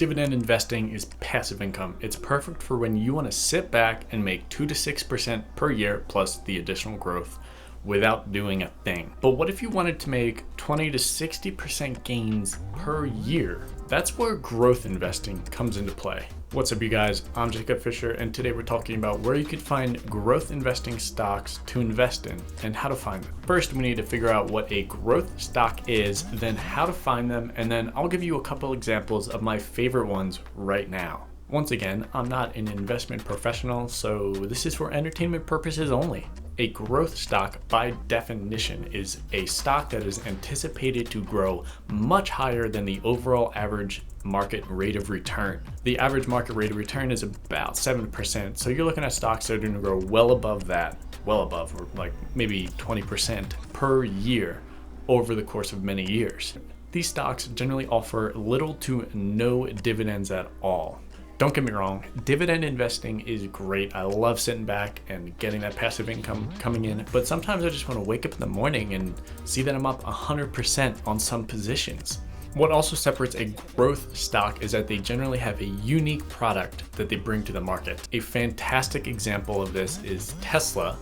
Dividend investing is passive income. It's perfect for when you want to sit back and make 2 to 6% per year plus the additional growth without doing a thing. But what if you wanted to make 20 to 60% gains per year? That's where growth investing comes into play. What's up, you guys? I'm Jacob Fisher, and today we're talking about where you could find growth investing stocks to invest in and how to find them. First, we need to figure out what a growth stock is, then how to find them, and then I'll give you a couple examples of my favorite ones right now. Once again, I'm not an investment professional, so this is for entertainment purposes only. A growth stock, by definition, is a stock that is anticipated to grow much higher than the overall average market rate of return. The average market rate of return is about 7%, so you're looking at stocks that are going to grow well above that, or like maybe 20% per year over the course of many years. These stocks generally offer little to no dividends at all. Don't get me wrong, dividend investing is great. I love sitting back and getting that passive income coming in, but sometimes I just want to wake up in the morning and see that I'm up 100% on some positions. What also separates a growth stock is that they generally have a unique product that they bring to the market. A fantastic example of this is Tesla,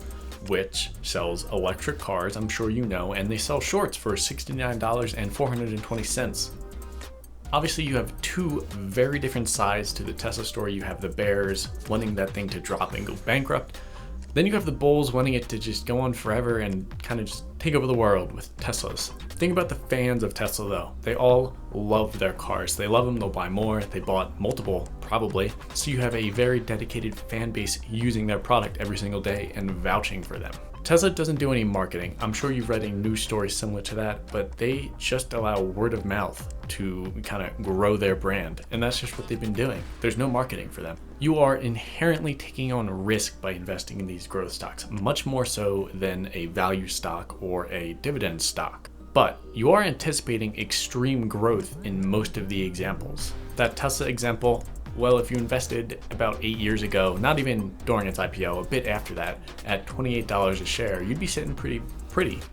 which sells electric cars, I'm sure you know, and they sell shorts for $69.420. Obviously, you have two very different sides to the Tesla story. You have the bears wanting that thing to drop and go bankrupt. Then you have the bulls wanting it to just go on forever and kind of just take over the world with Teslas. Think about the fans of Tesla though. They all love their cars. They love them, they'll buy more. They bought multiple, probably. So you have a very dedicated fan base using their product every single day and vouching for them. Tesla doesn't do any marketing. I'm sure you've read a news story similar to that, but they just allow word of mouth to kind of grow their brand. And that's just what they've been doing. There's no marketing for them. You are inherently taking on risk by investing in these growth stocks, much more so than a value stock or a dividend stock. But you are anticipating extreme growth in most of the examples. That Tesla example, well, if you invested about 8 years ago, not even during its IPO, a bit after that, at $28 a share, you'd be sitting pretty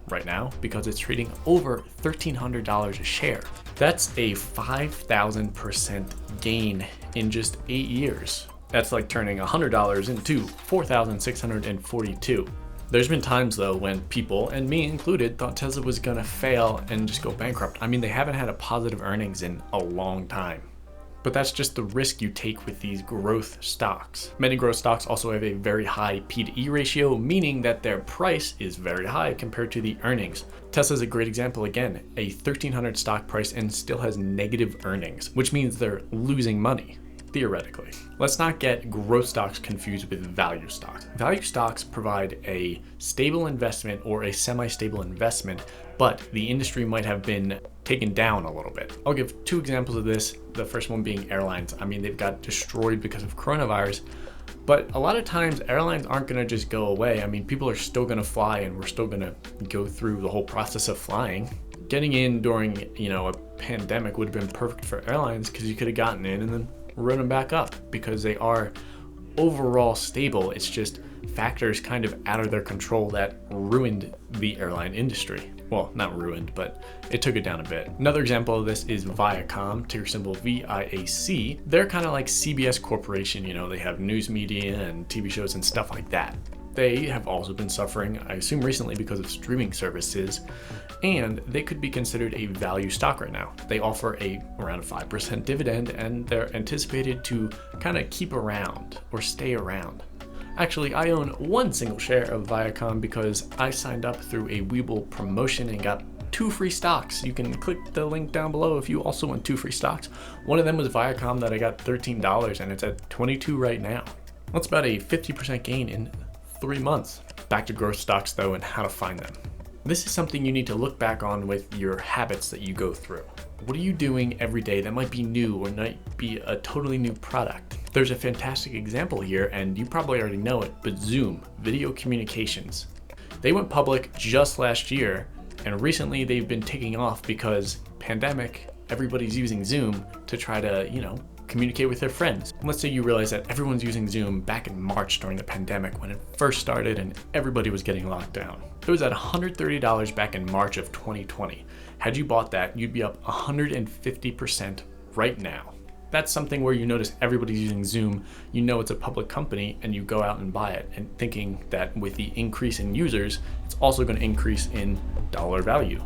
right now because it's trading over $1,300 a share. That's a 5,000% gain in just 8 years. That's like turning $100 into $4,642. There's been times though when people, and me included, thought Tesla was gonna fail and just go bankrupt. I mean, they haven't had a positive earnings in a long time. But that's just the risk you take with these growth stocks. Many growth stocks also have a very high P/E ratio, meaning that their price is very high compared to the earnings. Tesla's a great example again, a $1,300 stock price and still has negative earnings, which means they're losing money, theoretically. Let's not get growth stocks confused with value stocks. Value stocks provide a stable investment or a semi-stable investment, but the industry might have been taken down a little bit. I'll give two examples of this. The first one being airlines. I mean, they've got destroyed because of coronavirus, but a lot of times airlines aren't gonna just go away. I mean, people are still gonna fly and we're still gonna go through the whole process of flying. Getting in during, a pandemic would have been perfect for airlines because you could have gotten in and then run them back up because they are overall stable. It's just factors kind of out of their control that ruined the airline industry. Well, not ruined, but it took it down a bit. Another example of this is Viacom, ticker symbol VIAC. They're kind of like CBS Corporation, they have news media and TV shows and stuff like that. They have also been suffering, I assume recently, because of streaming services, and they could be considered a value stock right now. They offer around a 5% dividend, and they're anticipated to kind of keep around or stay around. Actually, I own one single share of Viacom because I signed up through a Webull promotion and got 2 free stocks. You can click the link down below if you also want 2 free stocks. One of them was Viacom that I got $13 and it's at $22 right now. That's about a 50% gain in 3 months. Back to growth stocks though and how to find them. This is something you need to look back on with your habits that you go through. What are you doing every day that might be new or might be a totally new product? There's a fantastic example here, and you probably already know it, but Zoom, video communications. They went public just last year, and recently they've been taking off because pandemic, everybody's using Zoom to try to, communicate with their friends. Let's say you realize that everyone's using Zoom back in March during the pandemic when it first started and everybody was getting locked down. It was at $130 back in March of 2020. Had you bought that, you'd be up 150% right now. That's something where you notice everybody's using Zoom, you know it's a public company, and you go out and buy it, and thinking that with the increase in users, it's also going to increase in dollar value.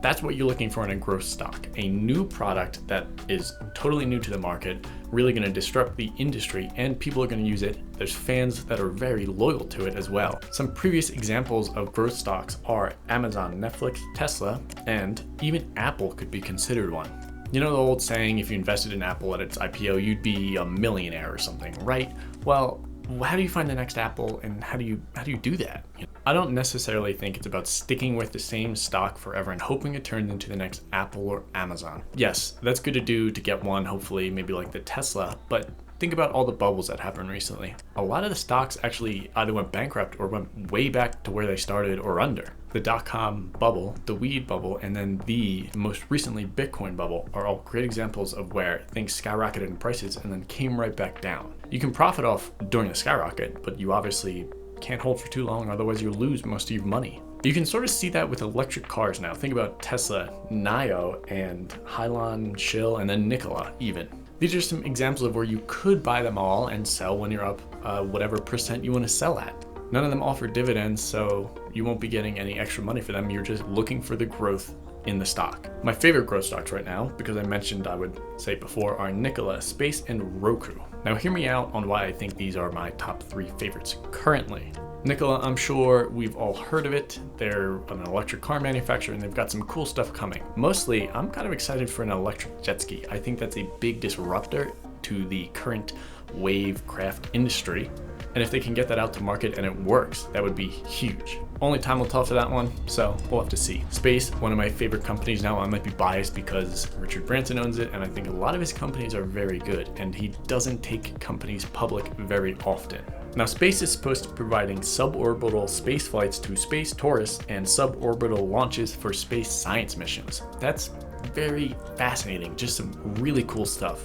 That's what you're looking for in a growth stock, a new product that is totally new to the market, really going to disrupt the industry, and people are going to use it. There's fans that are very loyal to it as well. Some previous examples of growth stocks are Amazon, Netflix, Tesla, and even Apple could be considered one. You know the old saying, if you invested in Apple at its IPO, you'd be a millionaire or something, right? Well, how do you find the next Apple, and how do you do that? I don't necessarily think it's about sticking with the same stock forever and hoping it turns into the next Apple or Amazon. Yes, that's good to do to get one, hopefully, maybe like the Tesla, but think about all the bubbles that happened recently. A lot of the stocks actually either went bankrupt or went way back to where they started or under. The dot-com bubble, the weed bubble, and then the most recently Bitcoin bubble are all great examples of where things skyrocketed in prices and then came right back down. You can profit off during the skyrocket, but you obviously can't hold for too long, otherwise you'll lose most of your money. You can sort of see that with electric cars now. Think about Tesla, NIO, and Hylon, Shill, and then Nikola even. These are some examples of where you could buy them all and sell when you're up whatever percent you want to sell at. None of them offer dividends, so you won't be getting any extra money for them. You're just looking for the growth in the stock. My favorite growth stocks right now, because I mentioned I would say before, are Nikola, Space, and Roku. Now hear me out on why I think these are my top 3 favorites currently. Nikola, I'm sure we've all heard of it. They're an electric car manufacturer and they've got some cool stuff coming. Mostly, I'm kind of excited for an electric jet ski. I think that's a big disruptor to the current wave craft industry. And if they can get that out to market and it works, that would be huge. Only time will tell for that one, so we'll have to see. Space, one of my favorite companies now. I might be biased because Richard Branson owns it, and I think a lot of his companies are very good, and he doesn't take companies public very often. Now, Space is supposed to be providing suborbital space flights to space tourists and suborbital launches for space science missions. That's very fascinating, just some really cool stuff.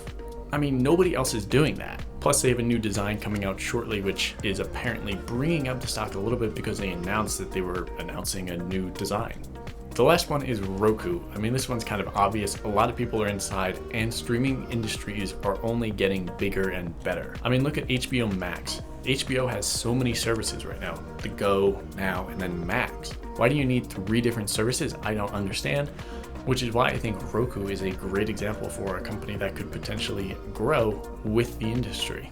I mean, nobody else is doing that. Plus, they have a new design coming out shortly, which is apparently bringing up the stock a little bit because they announced that they were announcing a new design. The last one is Roku. I mean, this one's kind of obvious. A lot of people are inside, and streaming industries are only getting bigger and better. I mean, look at HBO Max. HBO has so many services right now. The Go, Now, and then Max. Why do you need 3 different services? I don't understand. Which is why I think Roku is a great example for a company that could potentially grow with the industry.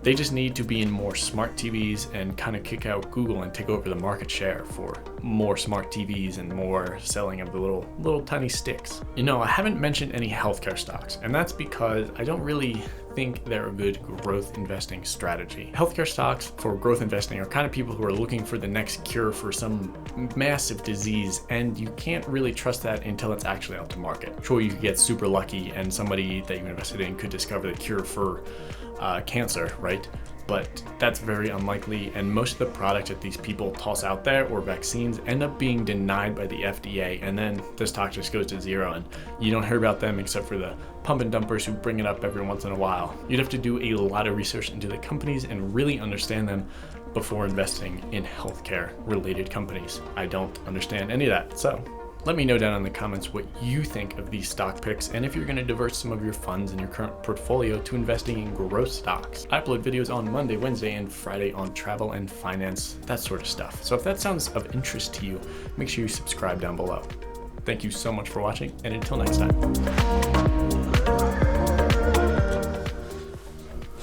They just need to be in more smart TVs and kind of kick out Google and take over the market share for more smart TVs and more selling of the little tiny sticks. You know, I haven't mentioned any healthcare stocks, and that's because I don't really think they're a good growth investing strategy. Healthcare stocks for growth investing are kind of people who are looking for the next cure for some massive disease, and you can't really trust that until it's actually out to market. Sure, you could get super lucky and somebody that you invested in could discover the cure for cancer, right? But that's very unlikely, and most of the products that these people toss out there or vaccines end up being denied by the FDA, and then the stock just goes to zero and you don't hear about them except for the pump and dumpers who bring it up every once in a while. You'd have to do a lot of research into the companies and really understand them before investing in healthcare related companies. I don't understand any of that, so let me know down in the comments what you think of these stock picks and if you're going to divert some of your funds in your current portfolio to investing in growth stocks. I upload videos on Monday, Wednesday, and Friday on travel and finance, that sort of stuff. So if that sounds of interest to you, make sure you subscribe down below. Thank you so much for watching, and until next time.